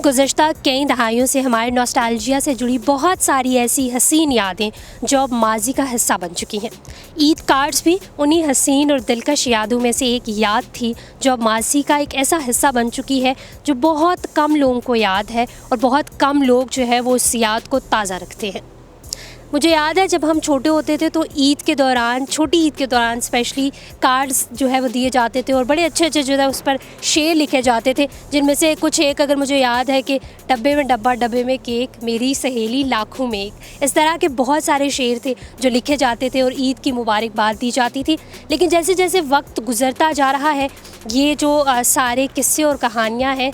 गुज़श्ता कई दहाइयों से हमारे नॉस्टैल्जिया से जुड़ी बहुत सारी ऐसी हसीन यादें जो अब माजी का हिस्सा बन चुकी हैं। ईद कार्ड्स भी उन्हीं हसीन और दिलकश यादों में से एक याद थी जो अब माजी का एक ऐसा हिस्सा बन चुकी है जो बहुत कम लोगों को याद है और बहुत कम लोग जो है वो उस याद को ताज़ा रखते हैं। मुझे याद है जब हम छोटे होते थे तो ईद के दौरान, छोटी ईद के दौरान स्पेशली कार्ड्स जो है वो दिए जाते थे और बड़े अच्छे अच्छे जो है उस पर शेर लिखे जाते थे, जिनमें से कुछ एक अगर मुझे याद है कि डब्बे में डब्बा, डब्बे में केक, मेरी सहेली लाखों में एक, इस तरह के बहुत सारे शेर थे जो लिखे जाते थे और ईद की मुबारकबाद दी जाती थी। लेकिन जैसे जैसे वक्त गुज़रता जा रहा है ये जो सारे किस्से और कहानियाँ हैं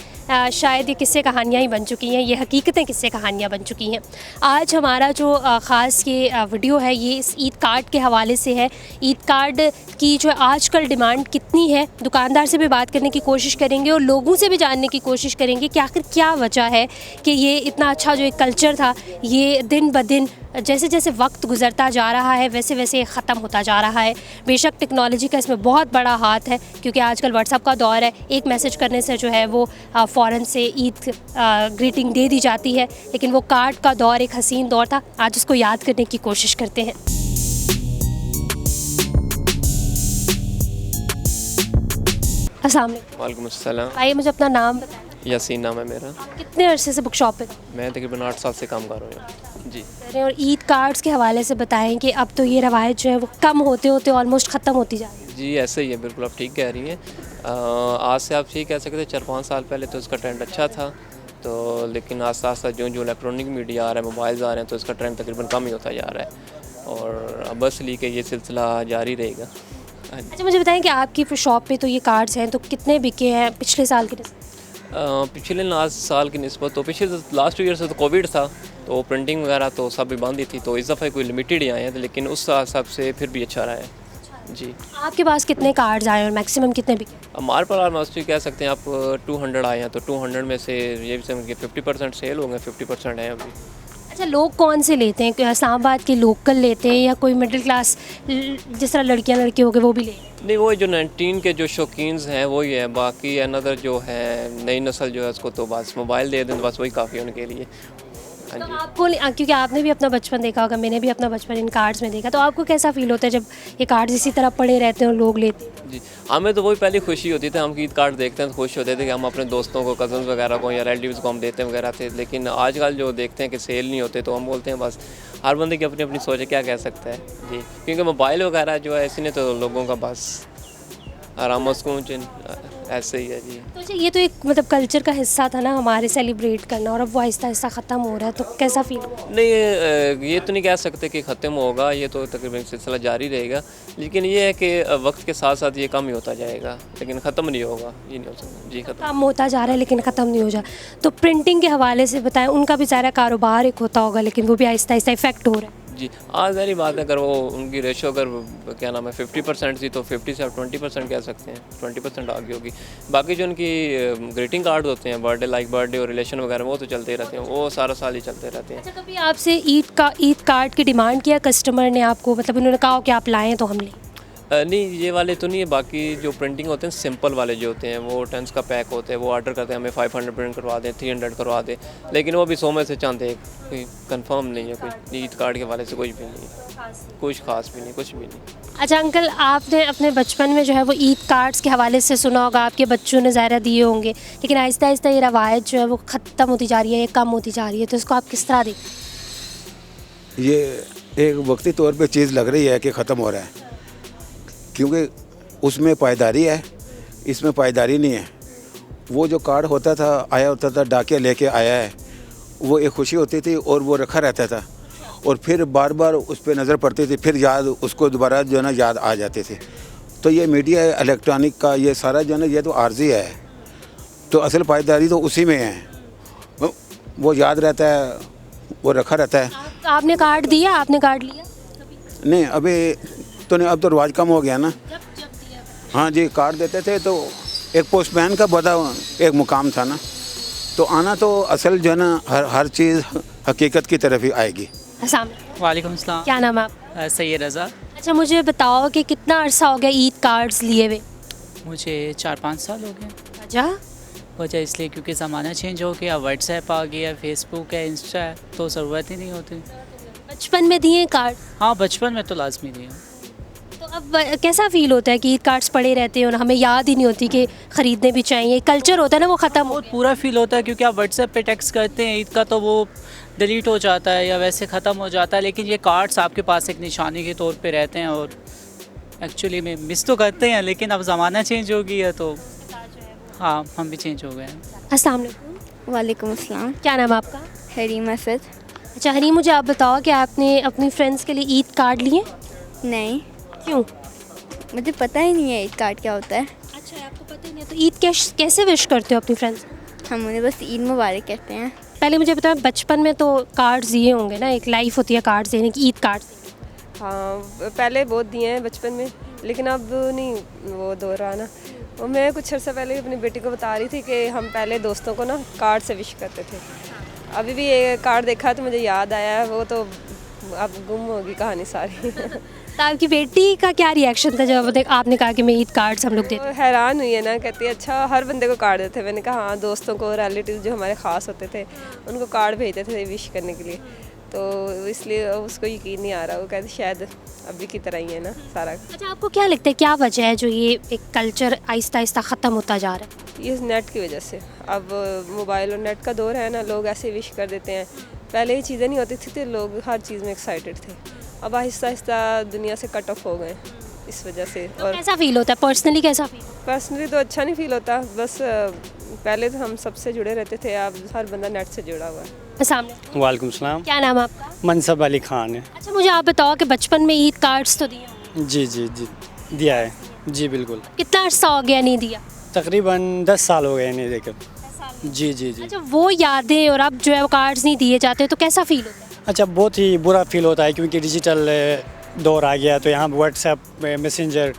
शायद ये किस्से कहानियाँ ही बन चुकी हैं, ये हकीकतें किस्से कहानियाँ बन चुकी हैं। आज हमारा जो ख़ास ये वीडियो है ये इस ईद कार्ड के हवाले से है। ईद कार्ड की जो आजकल डिमांड कितनी है, दुकानदार से भी बात करने की कोशिश करेंगे और लोगों से भी जानने की कोशिश करेंगे कि आखिर क्या वजह है कि ये इतना अच्छा जो एक कल्चर था ये दिन ब दिन जैसे जैसे वक्त गुज़रता जा रहा है वैसे वैसे ख़त्म होता जा रहा है। बेशक टेक्नोलॉजी का इसमें बहुत बड़ा हाथ है क्योंकि आजकल व्हाट्सएप का दौर है, एक मैसेज करने से जो है वो फ़ौरन से ईद ग्रीटिंग दे दी जाती है, लेकिन वो कार्ड का दौर एक हसीन दौर था। आज उसको याद करने की कोशिश करते हैं। अस्सलाम वालेकुम। वालेकुम अस्सलाम। आइए मुझे अपना नाम बताएं। यासीन नाम है मेरा। आप कितने अरसे से बुक शॉप पे मैं तकरीबन 8 साल से काम कर रहा हूँ जी। और ईद कार्ड्स के हवाले से बताएं कि अब तो ये रवायत जो है वो कम होते होते ऑलमोस्ट ख़त्म होती जा रही है। जी ऐसे ही है, बिल्कुल आप ठीक कह रही हैं। आज से आप ठीक कह सकते हैं 4-5 साल पहले तो इसका ट्रेंड अच्छा था, तो लेकिन आस्ता आस्ता जो जो इलेक्ट्रॉनिक मीडिया आ रहा है, मोबाइल्स आ रहे हैं, तो इसका ट्रेंड तकरीबन कम ही होता जा रहा है और अब बस लिए कि ये सिलसिला जारी रहेगा। अच्छा मुझे बताएं कि आपकी शॉप पे तो ये कार्ड्स हैं तो कितने बिके हैं पिछले साल के? पिछले लास्ट साल की निस्बत तो पिछले लास्ट ईयर से तो कोविड था तो प्रिंटिंग वगैरह तो सब भी बंद ही थी, तो इस दफ़ा कोई लिमिटेड ही आए हैं, लेकिन उस हिसाब से फिर भी अच्छा रहा है जी। आपके पास कितने कार्ड्स आए और मैक्सिमम कितने बिके? हमारे पास मोस्टली कह सकते हैं आप 200 आए हैं, तो 200 में से ये भी समझ के 50% सेल हो गए, 50% है अभी। अच्छा लोग कौन से लेते हैं? इस्लामाबाद के लोकल लेते हैं या कोई मिडिल क्लास जिस तरह लड़कियां लड़के हो गए वो भी ले? नहीं, वो जो 19 के जो शौकीन्स हैं वही है, बाकी अनदर जो है नई नस्ल जो है उसको तो बस मोबाइल दे दें, बस वही काफ़ी है उनके लिए। हाँ तो जी। आपको क्योंकि आपने भी अपना बचपन देखा होगा, मैंने भी अपना बचपन इन कार्ड्स में देखा, तो आपको कैसा फील होता है जब ये कार्ड्स इसी तरह पड़े रहते हैं और लोग लेते हैं? जी हमें तो वही पहली खुशी होती थी, हम ईद कार्ड देखते हैं तो खुश होते थे कि हम अपने दोस्तों को, कज़न्स वगैरह को या रिलेटिव्स को हम देते हैं वगैरह थे। लेकिन आजकल जो देखते हैं कि सेल नहीं होते तो हम बोलते हैं बस हर बंदे की अपनी अपनी सोच है, क्या कह सकता है जी। क्योंकि मोबाइल वगैरह जो है इसी ने तो लोगों का बस आराम सुकून ऐसे ही है जी। तो अच्छा ये तो एक मतलब कल्चर का हिस्सा था ना हमारे सेलिब्रेट करना, और अब वो आहिस्ता आहिस्ता ख़त्म हो रहा है, तो कैसा फील? नहीं ये तो नहीं कह सकते कि ख़त्म होगा, ये तो तकरीबन सिलसिला जारी रहेगा, लेकिन ये है कि वक्त के साथ साथ ये कम ही होता जाएगा, लेकिन ख़त्म नहीं होगा, ये नहीं हो सकता जी। ख़त्म कम होता जा रहा है लेकिन ख़त्म नहीं हो जा। तो प्रिंटिंग के हवाले से बताएं, उनका भी सारा कारोबार एक होता होगा लेकिन वो भी आहिस्ता आहिस्ता इफेक्ट हो रहा है जी। हाँ ज़ाहिर बात है, अगर वो उनकी रेशो अगर क्या नाम है 50% थी तो 50 से आप 20% कह सकते हैं, 20% आगे होगी। बाकी जो उनकी ग्रीटिंग कार्ड होते हैं बर्थडे और रिलेशन वगैरह वो तो चलते ही रहते हैं, वो सारा साल ही चलते रहते हैं। अच्छा कभी आपसे ईद कार्ड की डिमांड किया कस्टमर ने आपको, मतलब उन्होंने कहा कि आप लाएँ तो हम लें? नहीं ये वाले तो नहीं है, बाकी जो प्रिंटिंग होते हैं सिंपल वाले जो होते हैं वो 10 का पैक होते हैं, वो ऑर्डर करते हैं हमें 500 प्रिंट करवा दें, 300 करवा दें, लेकिन वो भी 100 में से चाहते हैं, कोई कंफर्म नहीं है, कोई ईद कार्ड के वाले से कुछ भी नहीं, कुछ खास भी नहीं, कुछ भी नहीं। अच्छा अंकल आपने अपने बचपन में जो है वो ईद कार्ड्स के हवाले से सुना होगा, आपके बच्चों ने ज़ाहिर दिए होंगे, लेकिन आहिस्ता आहिस्ता ये रवायत जो है वो ख़त्म होती जा रही है, ये कम होती जा रही है, तो इसको आप किस तरह देखते? ये एक वक्ती तौर पे चीज़ लग रही है कि ख़त्म हो रहा है, क्योंकि उसमें पायदारी है, इसमें पायदारी नहीं है। वो जो कार्ड होता था, आया होता था, डाकिया लेके आया है, वो एक खुशी होती थी और वो रखा रहता था और फिर बार बार उस पर नज़र पड़ती थी, फिर याद उसको दोबारा जो है ना याद आ जाती थी। तो ये मीडिया इलेक्ट्रॉनिक का ये सारा जो है ना ये तो आर्जी है, तो असल पायदारी तो उसी में है, वो याद रहता है, वो रखा रहता है। आपने कार्ड दिया? आपने कार्ड लिया? नहीं अभी तो नहीं, अब तो रिवाज कम हो गया ना। हाँ जी, कार्ड देते थे तो एक पोस्टमैन का बड़ा एक मुकाम था ना, तो आना तो असल जो है ना हर चीज़ हकीकत की तरफ ही आएगी। अस्सलाम वालेकुम अस्सलाम। क्या नाम है आप? सैयद रज़ा। अच्छा मुझे बताओ कि कितना अरसा हो गया ईद कार्ड्स लिए हुए? मुझे 4-5 साल हो गए। अच्छा वजह इसलिए क्योंकि ज़माना चेंज हो गया, व्हाट्सएप आ गया, फेसबुक है, इंस्टा है, तो ज़रूरत ही नहीं होती। बचपन में दिए कार्ड, हाँ, बचपन में तो लाजमी दिया। तो अब कैसा फील होता है कि ईद कार्ड्स पड़े रहते हैं और हमें याद ही नहीं होती कि ख़रीदने भी चाहिए, कल्चर होता है ना वो ख़त्म हो बहुत पूरा फील होता है क्योंकि आप व्हाट्सएप पे टेक्स्ट करते हैं ईद का तो वो डिलीट हो जाता है या वैसे ख़त्म हो जाता है, लेकिन ये कार्ड्स आपके पास एक निशानी के तौर पे रहते हैं और एक्चुअली में मिस तो करते हैं, लेकिन अब ज़माना चेंज हो गया तो हाँ, हम भी चेंज हो गए हैं। अस्सलाम वालेकुम। वालेकुम अस्सलाम। क्या नाम है आपका? हरीम असद। अच्छा हरीम, मुझे आप बताओ कि आपने अपनी फ्रेंड्स के लिए ईद कार्ड लिए? नहीं, क्यों? मुझे पता ही नहीं है ईद कार्ड क्या होता है। अच्छा, आपको पता ही नहीं है, तो ईद कैसे विश करते हो अपनी फ्रेंड्स? हम उन्हें बस ईद मुबारक कहते हैं। पहले मुझे बताओ, बचपन में तो कार्ड्स दिए होंगे ना, एक लाइफ होती है कार्ड्स देने की, ईद कार्ड्स। हाँ, पहले बहुत दिए हैं बचपन में, लेकिन अब नहीं वो दौर रहा ना। और मैं कुछ अर्सा पहले अपनी बेटी को बता रही थी कि हम पहले दोस्तों को ना कार्ड से विश करते थे। अभी भी ये कार्ड देखा तो मुझे याद आया, वो तो अब गुम होगी कहानी सारी। तो आपकी बेटी का क्या रिएक्शन था जब आपने कहा कि मैं ईद कार्ड्स हम लोग देते वो हैरान हुई है ना, कहती है अच्छा हर बंदे को कार्ड देते। मैंने कहा हाँ, दोस्तों को, रिलेटिव जो हमारे ख़ास होते थे उनको कार्ड भेजते थे विश करने के लिए, तो इसलिए उसको यकीन नहीं आ रहा। वो कहती शायद अभी की तरह ही है ना सारा। अच्छा, आपको क्या लगता है क्या वजह है जो ये एक कल्चर आहिस्ता आहिस्ता ख़त्म होता जा रहा है? ये नेट की वजह से। अब मोबाइल और नेट का दौर है ना, लोग ऐसे विश कर देते हैं। पहले ये चीज़ें नहीं होती थी तो लोग हर चीज़ में एक्साइटेड थे। अब आहिस्ता आहिस्ता दुनिया से कट ऑफ हो गए इस वजह से। तो और कैसा फील होता है पर्सनली, कैसा फील? पर्सनली तो अच्छा नहीं फील होता, बस पहले तो हम सबसे जुड़े रहते थे, अब हर बंदा नेट से जुड़ा हुआ है। सामने, वालेकुम सलाम। क्या नाम है आपका? मनसब अली खान है। अच्छा, मुझे आप बताओ कि बचपन में ईद कार्ड्स तो दिए होंगे। जी जी जी, दिया है जी बिल्कुल। कितना अर्सा हो गया नहीं दिया? तकरीबन 10 साल हो गए नहीं देखे। जी जी जी। अच्छा, वो यादें और अब जो है वो कार्ड्स नहीं दिए जाते तो कैसा फील होता है? अच्छा, बहुत ही बुरा फील होता है क्योंकि डिजिटल दौर आ गया, तो यहाँ व्हाट्सएप, मैसेंजर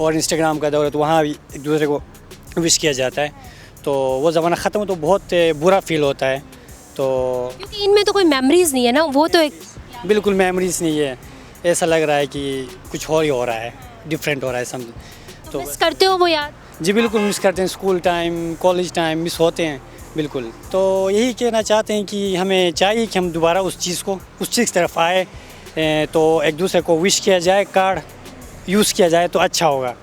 और इंस्टाग्राम का दौर है, तो वहाँ भी एक दूसरे को विश किया जाता है, तो वो ज़माना ख़त्म हो तो बहुत बुरा फील होता है। तो क्योंकि इनमें तो कोई मेमोरीज नहीं है ना, वो तो एक बिल्कुल मेमोरीज नहीं है, ऐसा लग रहा है कि कुछ और ही हो रहा है, डिफरेंट हो रहा है समझ। तो मिस करते हो वो याद? जी बिल्कुल मिस करते हैं, school time, college time miss होते हैं बिल्कुल। तो यही कहना चाहते हैं कि हमें चाहिए कि हम दोबारा उस चीज़ की तरफ आए, तो एक दूसरे को विश किया जाए, कार्ड यूज़ किया जाए तो अच्छा होगा।